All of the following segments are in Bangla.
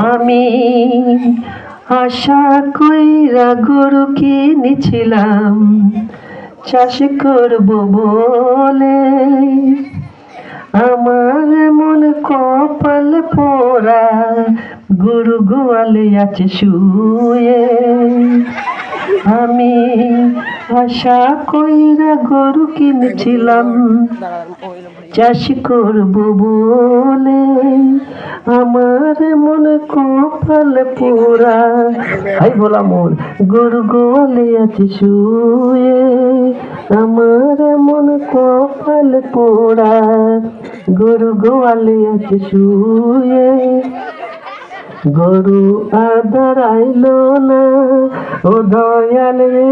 আমি আশা কইরা গরু কিনেছিলাম চাষ করব বলে, আমার মন কপাল পোড়া গরু গোয়ালে আছে শুয়ে। আমি আশা কইরা গরু কিনেছিলাম চাষ করব বলে, আমার মন কপাল পোড়া হাই বলা মন গরু গোয়ালে আছে শুয়ে। আমার মন কপাল পোড়া গরু গোয়ালে আছে শুয়ে। গরু আদার আইলো না ও দয়াল রে,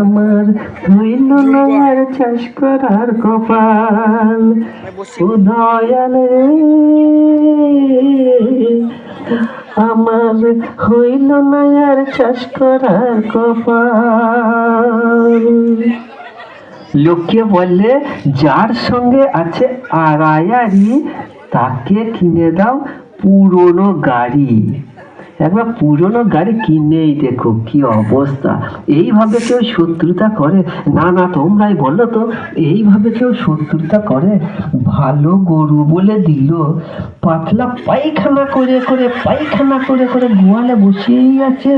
আমার হইল না আর চাষ করার কপাল ও দয়াল রে, আমার হইল না আর চাষ করার কপাল। লোকে বললে যার সঙ্গে আছে আড়ায়ারি তাকে কিনে দাও পুরনো গাড়ি। একবার পুরনো গাড়ি কিনেই দেখো কি অবস্থা। এইভাবে কেউ শত্রুতা করে? না না, তোমরাই বলো তো, এইভাবে কেউ শত্রুতা করে? ভালো গরু বলে দিল, পাতলা পায়খানা করে করে পায়খানা করে করে গোয়ালে বসেই আছে,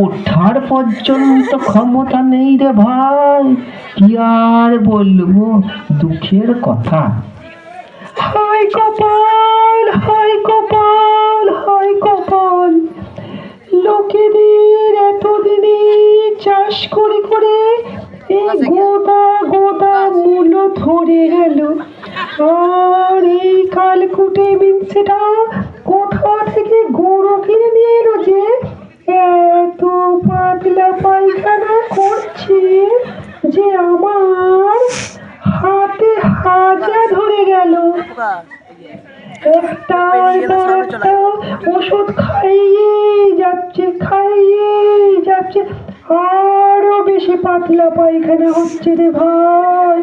ওঠার পর্যন্ত ক্ষমতা নেই রে ভাই। কি আর বলবো, দুঃখের কথা। হায় কপাল, হায় কপাল, হায় কপাল, লোকেদের এতদিনে চাষ করে করে এই গোদা গোদা মূল্য ধরে গেল। আর এই কালকুটে মিনসেটা কোথা থেকে গরু কিনে নিয়ে এলো যে এত পাতলা পায়খানা করছে যে আমার হাতে হাজা ধরে গেল। একটার পর একটা ওষুধ খাইয়ে যাচ্ছে, খাইয়ে যাচ্ছে, আরো বেশি পাতলা পায়খানা হচ্ছে রে ভাই।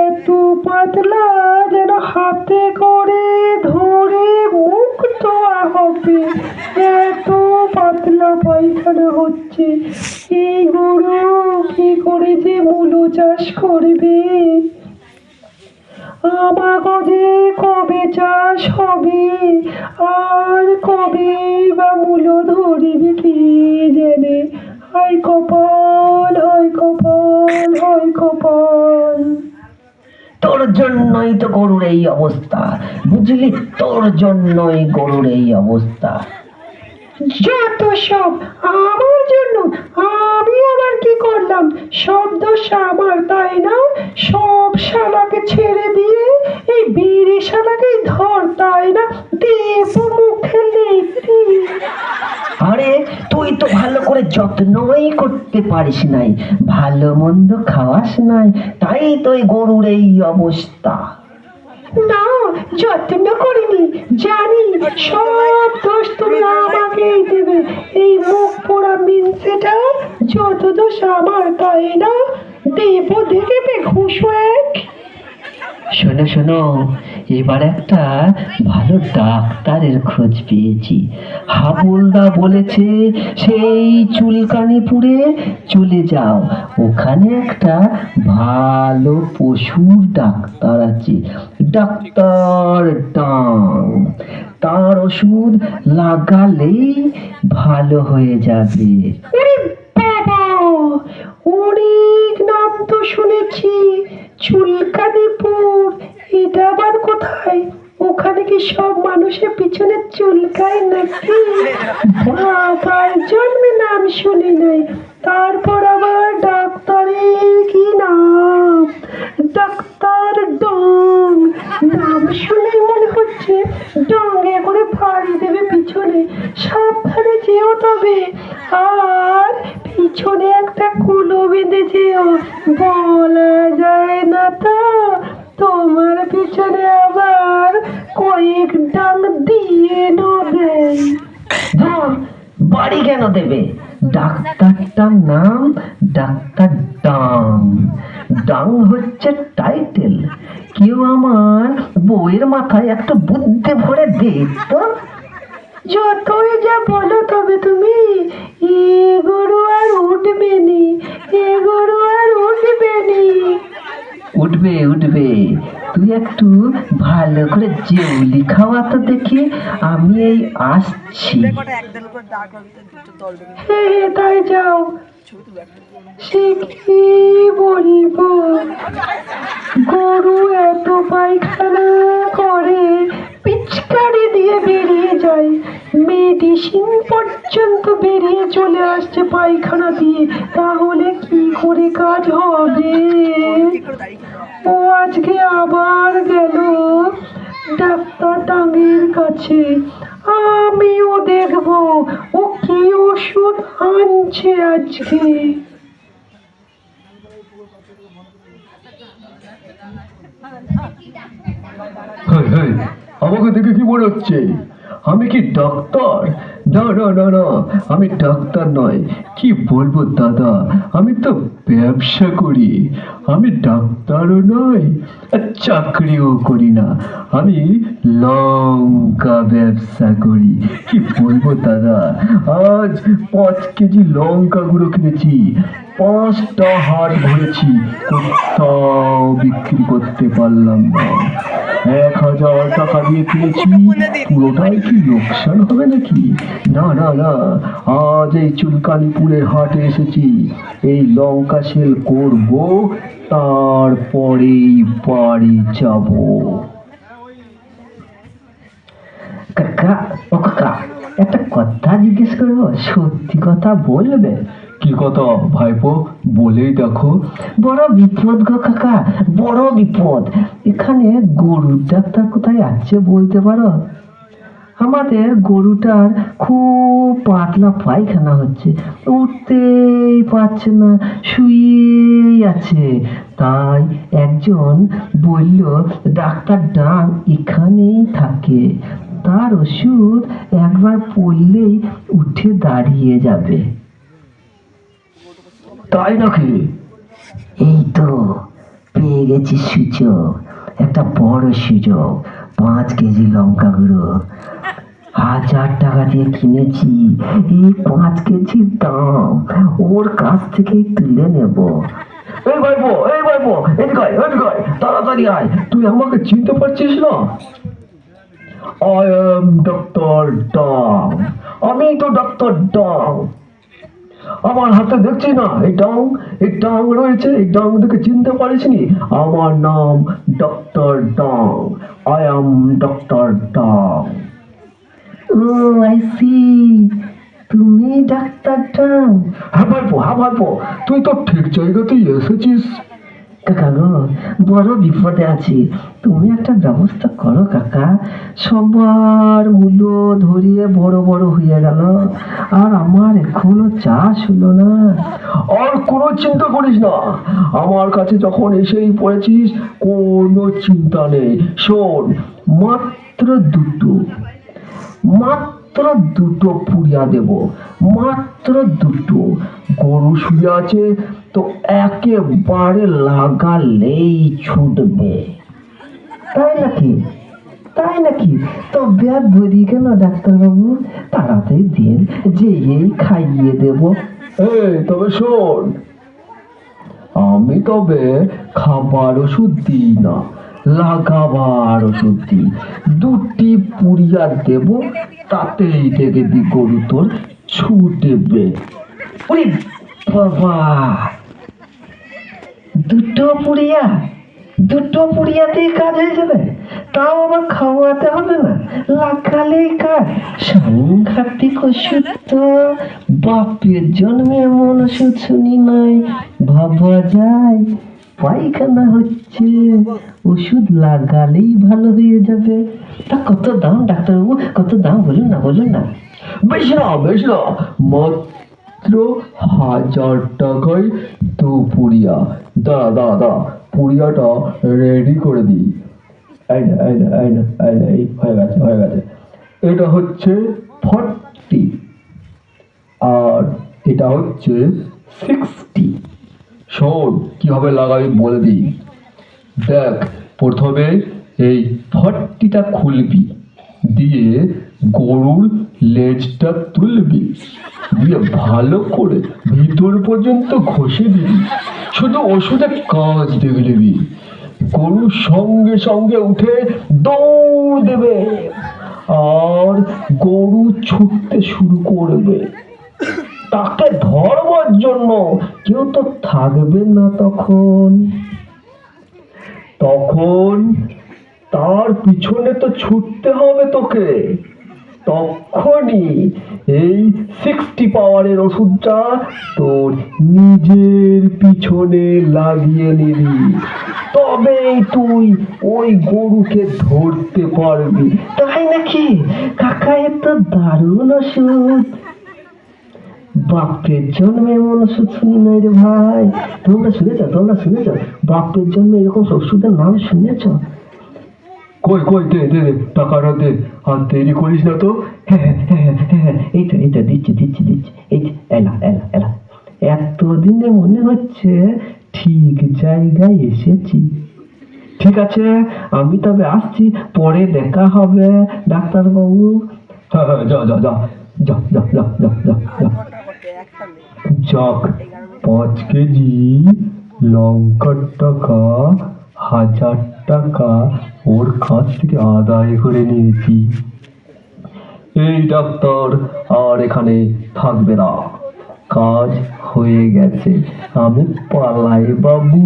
এত পাতলা যেন হাতে করে ধরে মুখ ধোয়া হবে, এত পাতলা পায়খানা হচ্ছে। এই গরু কি করে যে মূলো চাষ করবে? আমাগো যে কবে চাষ হবে আর কবে বা মূলো ধরিবে কি জানে। হায় কপাল, হায় কপাল, হায় কপাল। তোর জন্যই তো গরুর এই অবস্থা, বুঝলি? তোর জন্যই গরুর এই অবস্থা। যত সব আমার জন্য, আমি আবার কি করলাম? সব দোষ আমার, তাই না? সব শালাকে ছেড়ে দিয়ে এই বিড়ি শালাকেই ধর, তাই না? দেব মুখে লেখি। আরে তুই তো ভালো করে যত্নই করতে পারিস নাই, ভালো মন্দ খাওয়াস নাই, তাই তো এই গরুর এই অবস্থা। না, যত্ন করিনি, জানি সব দোষ তুমি আমাকেই দেবে। এই মুখ পোড়া মিনসেটা যত দোষ আমার, তাই না? দেব দেখবে ঘুষ এক। শোনো শোনো, এবার একটা ভালো ডাক্তারের খোঁজ পেয়েছি। হাবুলদা বলেছে সেই চুলকানিপুরে চলে যাও, ওখানে একটা ভালো পশুর ডাক্তার আছে, ডাক্তার ডাং। তার ওষুধ লাগালেই ভালো হয়ে যাবে। বাবা, অনেক নাম তো শুনেছি, চুলকানিপুর, এটা আবার কোথায়? ওখানে কি সব মানুষের পিছনে চুলকায় নাকি? বাবার জন্মে নাম শুনি নাই, তারপর আবার ডাক্তারের কি নাম, ডাক্তার ডং। নাম শুনে মনে হচ্ছে ডঙ্গে করে ফাড়ি দেবে পিছনে, সাবধানে যেও তবে। আর পিছনে একটা কুলো বেঁধে যেও, বলা যায় না তো তোমার পিছনে আবার কয়েক ডাং দিয়ে নেবে। বাড়ি কেন দেবে? ডাক্তারটার নাম ডাক্তার ডাং। ডাং হচ্ছে টাইটেল। কেউ আমার বউয়ের মাথায় একটা বুদ্ধি ভরে দে তো। যতই যা বলো তবে তুমি, এ গরু আর উঠবে নি, এ গরু আর উঠবে নি। উঠবে উঠবে, তুই একটু ভালো করে জেউলি খাওয়া তো দেখি, আমি এই আসছি। হ্যাঁ তাই যাও। সে কি বলবো, গরু এত পায়খানা করে পিচকারি দিয়ে বেরিয়ে যায়, মেডিসিন পর্যন্ত বেরিয়ে চলে আসছে পায়খানা দিয়ে, তাহলে কি করে কাজ হবে? ও আজকে আবার গেল ডাক্তার ডাঙ্গির কাছে, আমিও দেখবো ও কি ওষুধ আনছে আজকে। আমাকে দেখে কি মনে হচ্ছে আমি কি ডাক্তার? না না না না, আমি ডাক্তার নয়। কি বলবো দাদা, আমি তো ব্যবসা করি। আমি ডাক্তারও নয় আর চাকরিও করি না, আমি লঙ্কা ব্যবসা করি। কি বলবো দাদা, আজ 5 কেজি লঙ্কা গুঁড়ো কিনেছি, 5টা হাট ভরেছি, কোথাও বিক্রি করতে পারলাম না। 1000 টাকা দিয়ে কিনেছি, পুরোটাই কি লোকসান হবে নাকি? না না না, আজ এই চুলকানিপুরের হাটে এসেছি, এই লঙ্কা সেল করব, তারপরেই বাড়ি যাব। কাকা, ও কাকা, একটা কথা জিজ্ঞেস করবো, সত্যি কথা বলবে? কি কথা ভাইপো, বলেই দেখো। বড় বিপদ গো কাকা, বড় বিপদ। এখানে গরুর ডাক্তার কোথায় আছে বলতে পারো? আমাদের গরুটার খুব পাতলা পায়খানা হচ্ছে, উঠতেই পারছে না, শুয়েই আছে। তাই একজন বলল ডাক্তার ডাং এখানেই থাকে, তার ওষুধ একবার পড়লেই উঠে দাঁড়িয়ে যাবে। তাই নাকি? এই তো পেয়ে গেছি সুযোগ, একটা বড় সুযোগ। 5 কেজি লঙ্কা গুঁড়ো 1000 টাকা দিয়ে কিনেছি, এই 5 কেজির দাম ওর কাছ থেকেই তুলে নেব। এই ভাইপো, এই ভাইপো, এদিকে আয়, এদিকে আয়, তাড়াতাড়ি আয়। তুই আমাকে চিনতে পারছিস না? আই এম ডক্টর ডাং। আমি তো ডাক্তার ডাং। আমার হাতে দেখছি না এই ডাং, এই ডাং রয়েছে, এই ডাং দেখে চিনতে পারিসনি? আমার নাম ডক্টর ডাং, আই এম ডক্টর ডাং। ও আই সি, তুমি ডাক্তার ডাং? হ্যাঁ ভাইপো, হ্যাঁ ভাইপো, তুই তো ঠিক জায়গাতেই এসেছিস। কাকা গো, বড় বিপদে আছি, তুমি একটা ব্যবস্থা করো কাকা। সবার মূল্য ধরিয়ে বড় বড় হয়ে গেল, আর আমার এখনো চাষ হলো না। আর কোনো চিন্তা করিস না, আমার কাছে যখন এসেই পড়েছিস, কোনো চিন্তা নেই। শোন, মাত্র দুটো পুড়িয়া দেব, মাত্র 2টো। গরু শুয়ে আছে তো একেবারে লাগালেই ছুটবে। তাই নাকি? তাই নাকি? তো ব্যাগ ভরি কেন ডাক্তারবাবু, তাড়াতাড়ি দিন, যেই খাইয়ে দেব। এই তবে শোন, আমি তবে খাবার ওষুধ দিই না, লাগাবার ওষুধ দিই। 2টি পুড়িয়া দেব, তাতেই দেখবি গরু তোর ছুটবে। ওরে বাবা, 2টো পুড়িয়াতেই কাজ হয়ে যাবে? তাও আবার খাওয়াতে হবে না, লাগালেই কাজ। সাংঘাতিক ওষুধ তো, বাপের জন্মে এমন ওষুধ শুনি নাই। ভাবা যায়, পায়খানা হচ্ছে, ওষুধ লাগালেই ভালো হয়ে যাবে। তা কত দাম ডাক্তারবাবু, কত দাম বলুন না, বলুন না। বেশ না, বেশ না, মাত্র 1000 টাকায় 2 পুড়িয়া। দাঁড়া দাঁড়া দাঁড়া, পুড়িয়াটা রেডি করে দিই। এই হয়ে গেছে, হয়ে গেছে। এটা হচ্ছে 40, আর এটা হচ্ছে 60। শোন কিভাবে লাগাবি বলে দিই। দেখ, প্রথমে এই 40টা খুলবি, দিয়ে গরুর লেজটা তুলবি, দিয়ে ভালো করে ভিতর পর্যন্ত ঘষে দিবি। শুধু ওষুধের কাজ দেখে নিবি, গরু সঙ্গে সঙ্গে উঠে দৌড় দেবে, আর গরু ছুটতে শুরু করবে। তাকে ধরবার জন্য কেউ তো থাকবে না তখন। তখন তার পিছনে তো ছুটতে হবে তোকে। তখনই এই 60 পাওয়ারের ওষুধটা তোর নিজের পিছনে লাগিয়ে নিবি, তবেই তুই ওই গরুকে ধরতে পারবি। তাই নাকি কাকা? এ তো দারুণ ওষুধ। বাপের জন্মে এমন ওষুধ শুনি নাই রে ভাই। তোমরা শুনেছ? বাপের জন্মে এরকম ওষুধের নাম শুনেছ? কই কই, দে দে দে, টাকাটা দে, আর দেরি করিস না তো। এই তো দিচ্ছি। এই যে, এলা। এতদিনে মনে হচ্ছে ঠিক জায়গায় এসেছি। ঠিক আছে, আমি তবে আসছি, পরে দেখা হবে ডাক্তারবাবু। হ্যাঁ হ্যাঁ, যা যা যা যা যা যা যা যা যা। যাক, 5 কেজি লঙ্কার টাকা 1000 টাকা ওর কাছ থেকে আদায় করে নিয়েছি। এই ডাক্তার আর এখানে থাকবে না, কাজ হয়ে গেছে, আমি পালাই বাবু।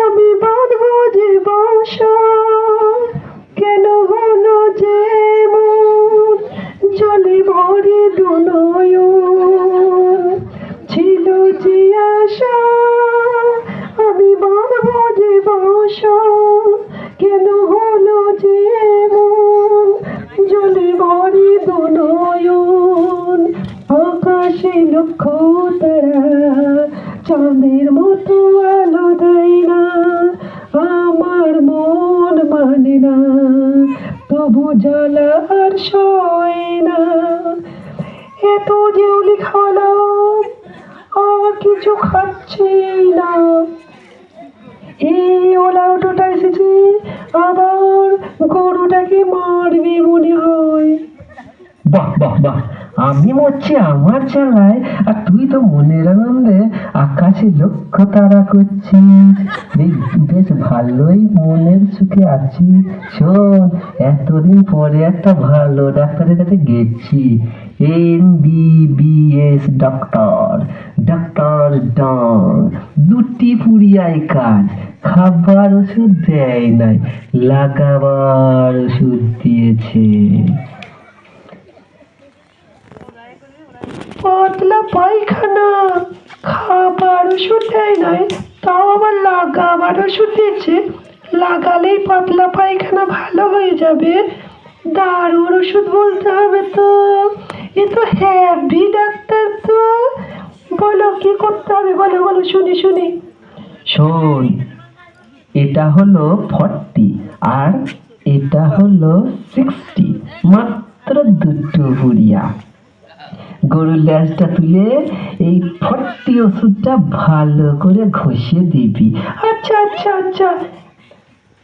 আমি বাঁধবো যে বাসা, কেন হলো যে মন জলে ভরে দুনয়ন। ছিল যে আশা আমি বাঁধবো যে বাসা, কেন হলো যে মন জলে ভরে দুনয়ন। আকাশে লক্ষ তারা চাঁদের মতো আলো দেয় না, আমার মন মানে না, তবু জ্বালা আর সয় না। এত জেউলি খাওয়ালাম, আর কিছু খাচ্ছি না। এই ওলা অটোটা এসেছে, আবার গরুটাকে মারবে মনে হয়। বাহ বাহ বাহ, আমি মরছি আমার জ্বালায়, আর তুই তো মনের আনন্দে আকাশে লক্ষ্য তারা করছিস। বেশ ভালোই মনের সুখে আছি। শোন, এতদিন পরে একটা ভালো ডাক্তারের কাছে গেছি। MBBS ডাক্তার ডন। 2টি পুরিয়ায় কাজ, খাবার ওষুধ দেয় নাই, লাগাবার ওষুধ দিয়েছে। পাতলা পায়খানা, খাবার ওষুধ দেয় নাই, তাও আবার লাগাবার ওষুধ দিয়েছে। লাগালেই পাতলা পায়খানা ভালো হয়ে যাবে। দারুণ ওষুধ বলতে হবে তো। এ তো হ্যাভি ডাক্তার তো। বলো কি করতে হবে, বলো শুনি। শোন, এটা হলো 40 আর এটা হলো 60, মাত্র 2টো পুরিয়া। গরুর লেজটা তুলে এই 40 ওষুধটা ভালো করে ঘষে দিবি। আচ্ছা,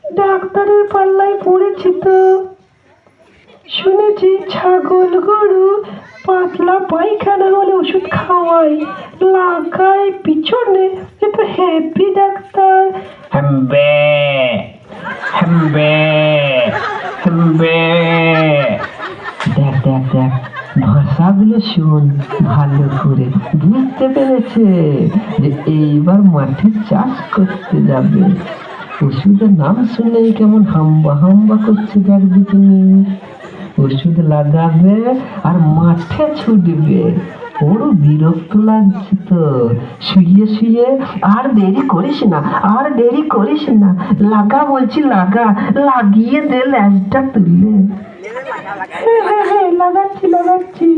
ডাক্তারের পাল্লায় পড়েছি তো। শুনেছি ছাগল গরু পাতলা পায়খানা হলে ওষুধ খাওয়াই, লাগাই পিছনে। এ তো হ্যাপি ডাক্তার। হাম্বে দেখ, ভাষাগুলো শোন ভালো করে। বুঝতে পেরেছে যে এইবার মাঠে চাষ করতে যাবে। ওষুধের নাম শুনেই কেমন হাম্বা করছে, দেখবি তুমি। ওষুধ লাগাবে আর মাঠে ছুটবে। ওর বিরক্ত লাগছে তো। শুয়ে আর দেরি করিস না, লাগা বলছি, লাগিয়ে দে লেজটা তুলে। হ্যাঁ, লাগাচ্ছি।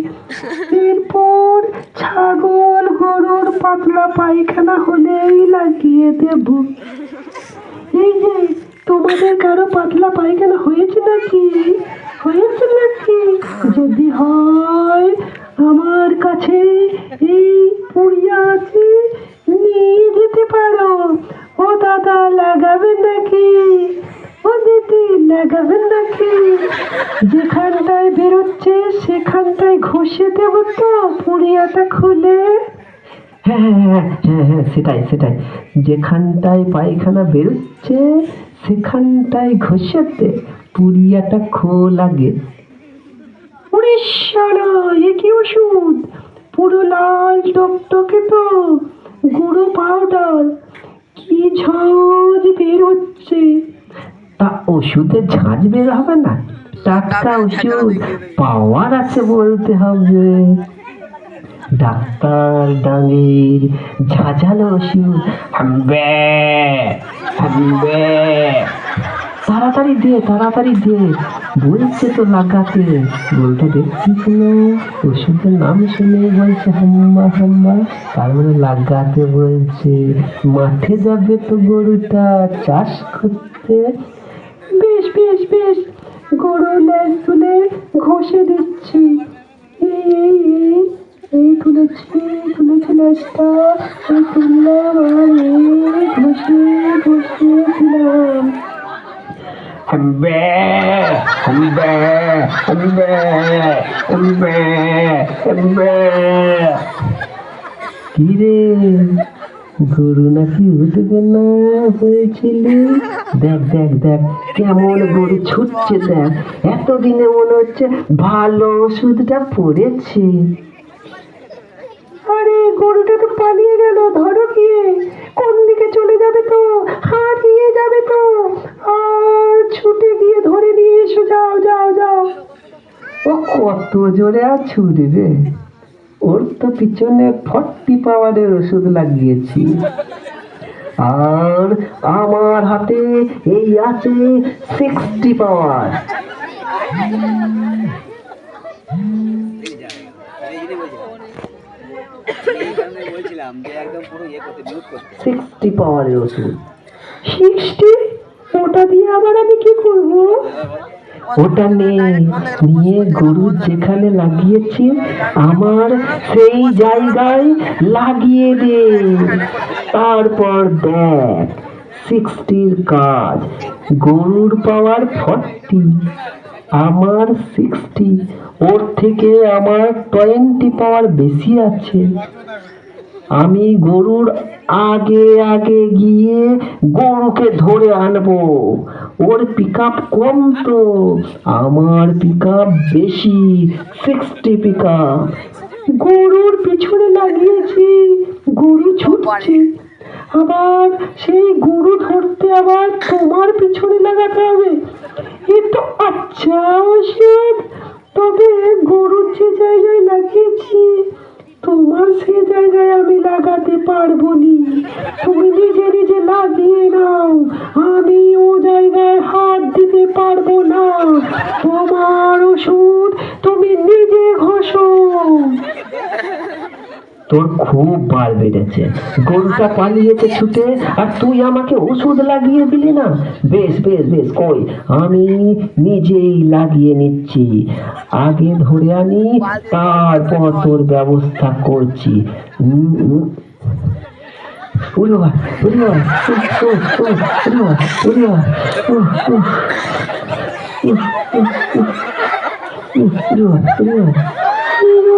এরপর ছাগল গরুর পাতলা পায়খানা হলেই লাগিয়ে দেব। এই যে তোমাদের কারো পাতলা পায়খানা হয়েছে নাকি? হয়েছে নাকি? যদি হয় আমার কাছে এই পুড়িয়া আছে, নিয়ে যেতে পারো। ও দাদা লাগাবেন নাকি? ও দিদি লাগাবেন নাকি? যেখানটায় বেরোচ্ছে সেখানটায় ঘষে দেবো তো পুড়িয়াটা খুলে। হ্যাঁ হ্যাঁ হ্যাঁ হ্যাঁ হ্যাঁ সেটাই সেটাই, যেখানটায় পায়খানা বেরোচ্ছে সেখানটায় ঘষেতে পুড়িয়াটা খোলা গে। ওরে শালা, এ কি ওষুধ? পুরো লাল টকটকে তো, গুঁড়ো পাউডার, কি ঝাঁঝ বের হচ্ছে। তা ওষুধে ঝাঁঝ বের হবে না? টাটকা ওষুধ, পাওয়ার আছে বলতে হবে। ডাক্তার ডাঙের ঝাঝালো ওষুধ। হাম্বে হাম্বে, তাড়াতাড়ি দে তাড়াতাড়ি দে, বলছে তো লাগাতে। বলতে দেখছিস না, ওষুধের নাম শুনে বলছে হাম্বা হাম্বা, তার মানে লাগাতে বলছে। মাঠে যাবে তো গরুটা চাষ করতে। বেশ বেশ বেশ, গরু লেজ তুলে ঘষে দিচ্ছি। এই এই এই এই তুলেছি লেজটা, এই তুললাম আর এই ঘষে ঘষে দিলাম। হাম্বে হাম্বে হাম্বে হাম্বে হাম্বে। কি রে, গরু নাকি উঠবে না হয়েছিল? দেখ দেখ দেখ কেমন গরু ছুটছে দেখ, এতদিনে মনে হচ্ছে ভালো ওষুধটা পড়েছে। আরে গরুটা তো পালিয়ে গেল, ধরো গিয়ে। কোন দিকে চলে যাবে তো, হারিয়ে যাবে তো। আর ছুটে গিয়ে ধরে নিয়ে এসো, যাও যাও যাও। ও কত জোরে আর ছুটবে, ওর তো পিছনে 40 পাওয়ারের ওষুধ লাগিয়েছি। আর আমার হাতে এই আছে 60 পাওয়ার। বলছিলাম যে একদম পুরো ইয়ে করতে, মিউট করতে। 60 পাওয়ারের ওষুধ। 60? ওটা দিয়ে আবার আমি কি করব? ওটা নিয়ে গরু যেখানে লাগিয়েছি আমার সেই জায়গায় লাগিয়ে দে। তারপর দেখ 60-র কাজ। গরুর পাওয়ার 40, আমার 60, ওর থেকে আমার 20 পাওয়ার বেশি আছে। আমি গরুর আগে আগে গিয়ে গরুকে ধরে আনবো। ওর পিকআপ কম তো, আমার পিকআপ বেশি, 60 পিকআপ। গরুর পিছনে লাগিয়েছি, গরু ছুটছে। আবার সেই গরু ধরতে আবার তোমার পিছনে লাগাতে হবে। এ তো আচ্ছা ওষুধ, তবে গরুর যে জায়গায় লাগিয়েছি তোমার সে জায়গায় আমি লাগাতে পারবো নি। তুমি নিজে নিজে লাগিয়ে নাও, আমি ও জায়গায় হাত দিতে পারবো না। তোমার ওষুধ তুমি নিজে ঘষো। তোর খুব বাল বেড়েছে, গরুটা পালিয়েছে ছুটে আর তুই আমাকে ওষুধ লাগিয়ে দিলি না। বেশ বেশ বেশ, কই আমি নিজেই লাগিয়ে নিচ্ছি। আগে ধরে আনি, তারপর তোর ব্যবস্থা করছি। উড়ে বাবা, উড়ে বাবা, উড়ে বাবা, উড়ে বাবা,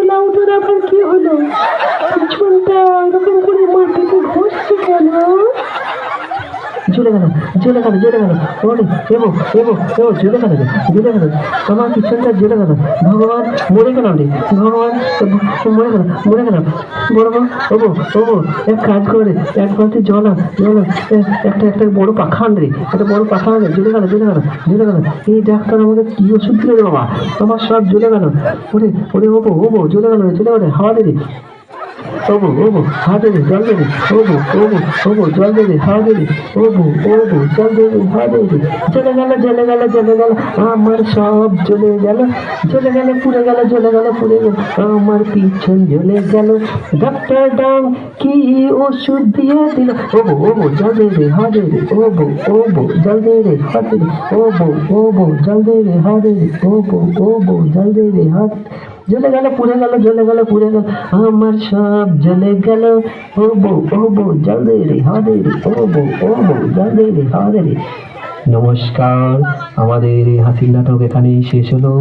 লাউটার আবার কি হলো? পিছনটা এরকম করে মাটিতে ঘষছে কেন? জ্বলে গেল জ্বলে গেল জ্বলে গেল, ওরে এগো এগো এগো, জ্বলে গেল জ্বলে গেল, আমার পিছনটা জ্বলে গেল। ভগবান, মরে গেলাম রে ভগবান, মরে গেলাম। বড় ওগো ওগো, এক কাজ করে, এক বালতি জল আন, একটা বড় পাখা আন রে, একটা বড় পাখা আন। জ্বলে গেল জ্বলে গেল জ্বলে গেল। এই ডাক্তার আমাকে কি ওষুধ দিল রে বাবা, আমার সব জ্বলে গেল। ওরে ওরে ওগো ওগো, জ্বলে গেল জ্বলে গেল, হাওয়া দে রে। ওবো ওবো হাত দে জল দে ওবো ওবো ওবো জল দে হাত দে ওবো ওবো জল দে হাত দে জ্বলে গেল জ্বলে গেল জ্বলে গেল আমার সব জ্বলে গেল জ্বলে গেল পুড়ে গেল জ্বলে গেল পুড়ে গেল আমার পিছন জ্বলে গেল ডাক্তার ডাং কি ওষুধ দিয়ে দিল ওবো ওবো জল দে হাত দে ওবো ওবো জল দে হাত দে ওবো ওবো জল দে হাত দে ওবো ওবো জল দে হাত জ্বলে গেল পুড়ে গেল জ্বলে গেল পুড়ে গেল আমার সব জ্বলে গেল ওবো ওবো জল দে হাত দে ওবো ওবো জল দে হাত দে। নমস্কার, আমাদের এই হাসির নাটক এখানেই শেষ হলো।